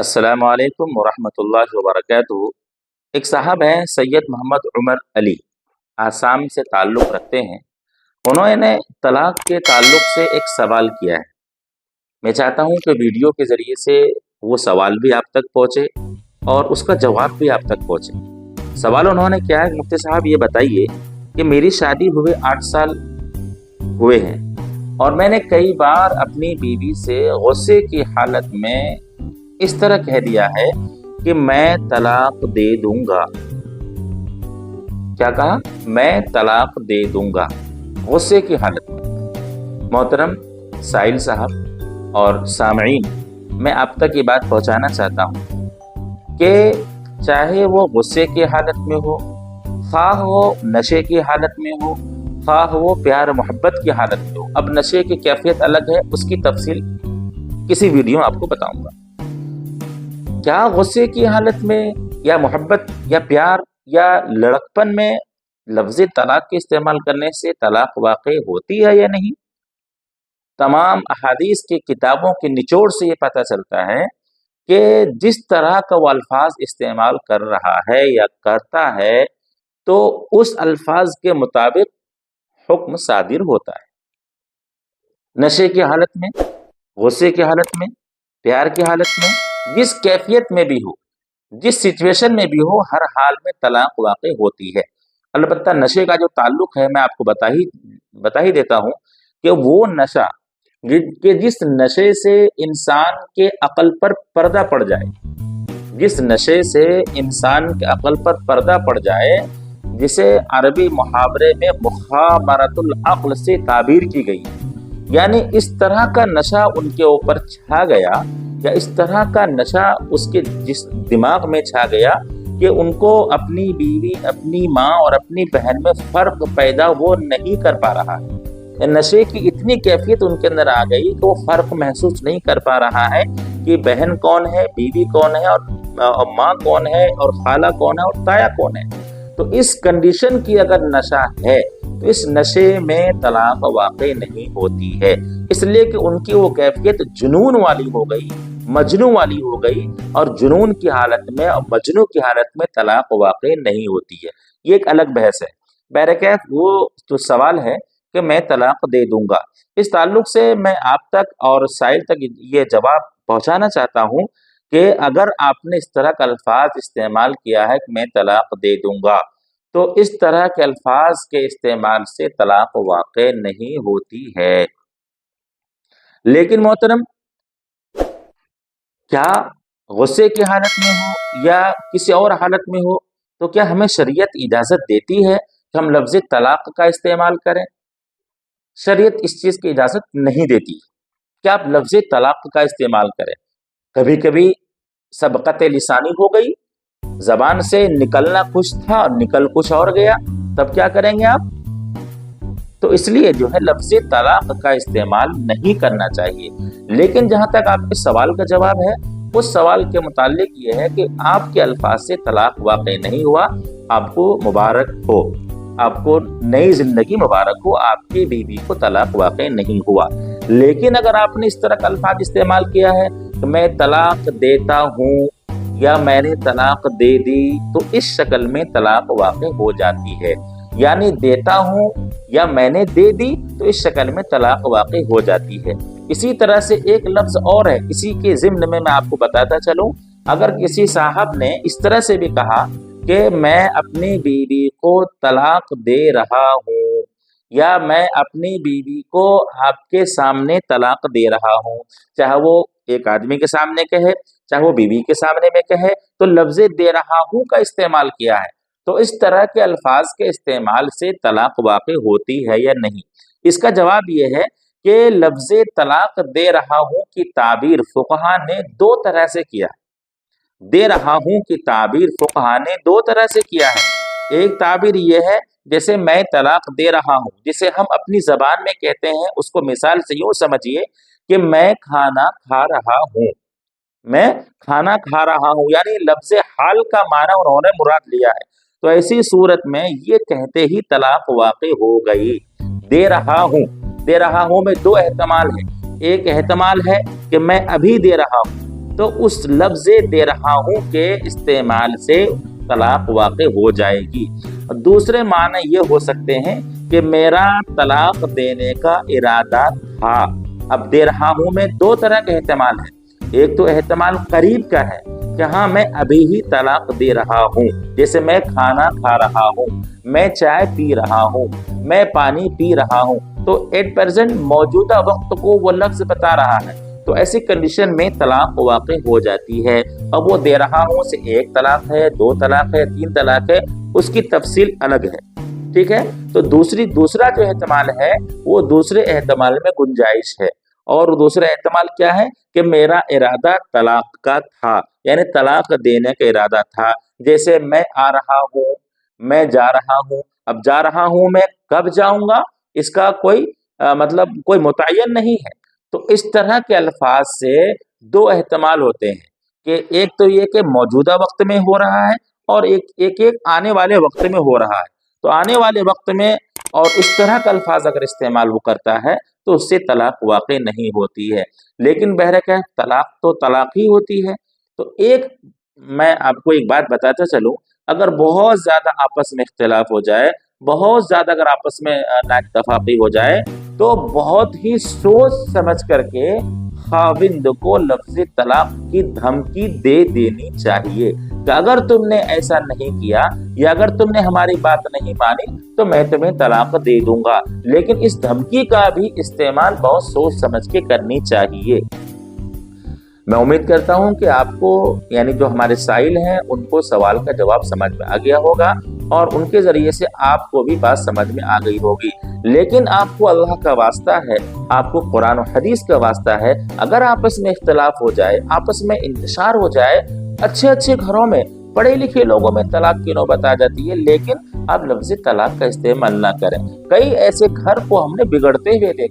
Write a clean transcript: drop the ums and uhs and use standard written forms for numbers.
अस्सलाम वालेकुम वरहमतुल्लाहि वबरकातुहू। एक साहब हैं सैयद मोहम्मद उमर अली, आसाम से ताल्लुक़ रखते हैं। उन्होंने तलाक़ के ताल्लुक़ से एक सवाल किया है। मैं चाहता हूँ कि वीडियो के ज़रिए से वो सवाल भी आप तक पहुँचे और उसका जवाब भी आप तक पहुँचे। सवाल उन्होंने किया है, मुफ्ती साहब ये बताइए कि मेरी शादी हुए 8 साल हुए हैं और मैंने कई बार अपनी बीवी से गुस्से की हालत में इस तरह कह दिया है कि मैं तलाक दे दूंगा। क्या कहा? मैं तलाक दे दूंगा, गुस्से की हालत में। मोहतरम साहिल साहब और सामईन, मैं आप तक ये बात पहुंचाना चाहता हूं कि चाहे वो गुस्से की हालत में हो, ख्वाह वो नशे की हालत में हो, ख्वाह वो प्यार मोहब्बत की हालत में हो। अब नशे की कैफियत अलग है, उसकी तफसील किसी वीडियो में आपको बताऊंगा। क्या गुस्से की हालत में या मोहब्बत या प्यार या लड़कपन में लफ्ज़ तलाक के इस्तेमाल करने से तलाक वाक़ई होती है या नहीं? तमाम अहादीस की किताबों के निचोड़ से ये पता चलता है कि जिस तरह का वो अल्फाज इस्तेमाल कर रहा है या करता है, तो उस अल्फाज के मुताबिक हुक्म सादिर होता है। नशे की हालत में, गुस्से की हालत में, प्यार की हालत में, जिस कैफियत में भी हो, जिस सिचुएशन में भी हो, हर हाल में तलाक वाक़ई होती है। अलबत्ता नशे का जो ताल्लुक है, मैं आपको बता ही देता हूँ कि वो नशा कि जिस नशे से इंसान के अक़ल पर पर्दा पड़ जाए, जिस नशे से इंसान के अक़ल पर पर्दा पड़ जाए, जिसे अरबी मुहावरे में मुखामरतुल अक़्ल से ताबीर की गई, यानी इस तरह का नशा उनके ऊपर छा गया या इस तरह का नशा उसके जिस दिमाग में छा गया कि उनको अपनी बीवी, अपनी माँ और अपनी बहन में फ़र्क पैदा वो नहीं कर पा रहा है। नशे की इतनी कैफियत उनके अंदर आ गई कि वो फ़र्क महसूस नहीं कर पा रहा है कि बहन कौन है, बीवी कौन है और माँ कौन है और खाला कौन है और ताया कौन है। तो इस कंडीशन की अगर नशा है तो इस नशे में तलाक वाक़ई नहीं होती है, इसलिए कि उनकी वो कैफियत जुनून वाली हो गई, मजनू वाली हो गई, और जुनून की हालत में और मजनू की हालत में तलाक वाक़ई नहीं होती है। ये एक अलग बहस है। बहरकैफ वो तो सवाल है कि मैं तलाक दे दूंगा, इस ताल्लुक से मैं आप तक और साहिल तक ये जवाब पहुंचाना चाहता हूं कि अगर आपने इस तरह का अल्फाज इस्तेमाल किया है कि मैं तलाक दे दूंगा, तो इस तरह के अल्फाज के इस्तेमाल से तलाक वाक़ई नहीं होती है। लेकिन मोहतरम, क्या गुस्से की हालत में हो या किसी और हालत में हो, तो क्या हमें शरीयत इजाज़त देती है कि हम लफ्ज़ तलाक का इस्तेमाल करें? शरीयत इस चीज़ की इजाज़त नहीं देती कि आप लफ्ज़ तलाक का इस्तेमाल करें। कभी कभी सबक़त लिसानी हो गई, ज़बान से निकलना कुछ था और निकल कुछ और गया, तब क्या करेंगे आप? तो इसलिए जो है लफ्ज़ तलाक का इस्तेमाल नहीं करना चाहिए। लेकिन जहाँ तक आपके सवाल का जवाब है, उस सवाल के मुतालिक ये है कि आपके अल्फाज से तलाक वाक़ई नहीं हुआ, आपको मुबारक हो, आपको नई ज़िंदगी मुबारक हो, आपकी बीवी को तलाक वाक़ई नहीं हुआ। लेकिन अगर आपने इस तरह का अल्फाज इस्तेमाल किया है कि मैं तलाक देता हूँ या मैंने तलाक दे दी, तो इस शक्ल में तलाक वाक़ई हो जाती है। यानी देता हूँ या मैंने दे दी, तो इस शक्ल में तलाक वाक़ई हो जाती है। इसी तरह से एक लफ्ज़ और है, इसी के ज़िम्न में मैं आपको बताता चलूँ। अगर किसी साहब ने इस तरह से भी कहा कि मैं अपनी बीवी को तलाक दे रहा हूँ या मैं अपनी बीवी को आपके सामने तलाक दे रहा हूँ, चाहे वो एक आदमी के सामने कहे, चाहे वो बीवी के सामने में कहे, तो लफ्ज़ दे रहा हूँ का इस्तेमाल किया है। तो इस तरह के अल्फाज के इस्तेमाल से तलाक वाक़ई होती है या नहीं? इसका जवाब ये है कि लफ्ज़ तलाक दे रहा हूँ की ताबीर फुक़हा ने दो तरह से किया है। दे रहा हूँ की ताबीर फुक़हा ने दो तरह से किया है। एक ताबीर ये है, जैसे मैं तलाक दे रहा हूँ, जिसे हम अपनी ज़बान में कहते हैं, उसको मिसाल से यूँ समझिए कि मैं खाना खा रहा हूँ, मैं खाना खा रहा हूँ, यानी लफ्ज़ हाल का माना उन्होंने मुराद लिया है। तो ऐसी सूरत में ये कहते ही तलाक वाक़ई हो गई। दे रहा हूँ में दो एहतमाल है। एक एहतमाल है कि मैं अभी दे रहा हूँ, تو اس लफ्ज़ दे रहा हूँ के इस्तेमाल से तलाक वाक़ हो जाएगी। दूसरे माने ये हो सकते हैं कि मेरा तलाक देने का इरादा था। अब दे रहा हूँ में दो तरह के एहतमाल हैं। एक तो एहतमाल करीब का है कि हाँ मैं अभी ही तलाक दे रहा हूँ, जैसे मैं खाना खा रहा हूँ, मैं चाय पी रहा हूँ, मैं पानी पी रहा हूँ, तो एट प्रेजेंट मौजूदा वक्त को वो लफ्ज़ बता रहा है। तो ऐसी कंडीशन में तलाक वाक़ हो जाती है। अब वो दे रहा हूँ से एक तलाक है, दो तलाक है, तीन तलाक है, उसकी तफसील अलग है। ठीक है, तो दूसरा जो एहतमाल है वो दूसरे एहतमाल में गुंजाइश है। और दूसरा एहतमाल क्या है कि मेरा इरादा तलाक का था, यानी तलाक देने का इरादा था। जैसे मैं आ रहा हूँ, मैं जा रहा हूँ। अब जा रहा हूँ मैं कब जाऊंगा इसका कोई मतलब कोई मुतय्यन नहीं है। तो इस तरह के अल्फाज से दो एहतमाल होते हैं कि एक तो ये कि मौजूदा वक्त में हो रहा है और एक आने वाले वक्त में हो रहा है। तो आने वाले वक्त में और इस तरह का अल्फाज अगर इस्तेमाल वो करता है तो उससे तलाक वाक़ नहीं होती है। लेकिन बहरकैफ तलाक तो तलाक ही होती है। तो एक मैं आपको एक बात बताता चलूँ, अगर बहुत ज़्यादा आपस में इख्तिलाफ हो जाए, बहुत ज़्यादा अगर आपस में नाइत्तफ़ाक़ी हो जाए, तो बहुत ही सोच समझ करके खाविंद को लफ्ज़ तलाक की धमकी दे देनी चाहिए कि अगर तुमने ऐसा नहीं किया या अगर तुमने हमारी बात नहीं मानी तो मैं तुम्हें तलाक दे दूंगा। लेकिन इस धमकी का भी इस्तेमाल बहुत सोच समझ के करनी चाहिए। मैं उम्मीद करता हूं कि आपको यानी जो हमारे साइल हैं उनको सवाल का जवाब समझ में आ गया होगा और उनके जरिए से आपको भी बात समझ में आ गई होगी। लेकिन आपको अल्लाह का वास्ता है, आपको कुरान और हदीस का वास्ता है, अगर आपस में इख्तिलाफ हो जाए, आपस में इंतशार हो जाए, अच्छे अच्छे घरों में पढ़े लिखे लोगों में तलाक की नौबत आ जाती है, लेकिन आप लफ्ज़ तलाक का इस्तेमाल ना करें। कई ऐसे घर को हमने बिगड़ते हुए देखा।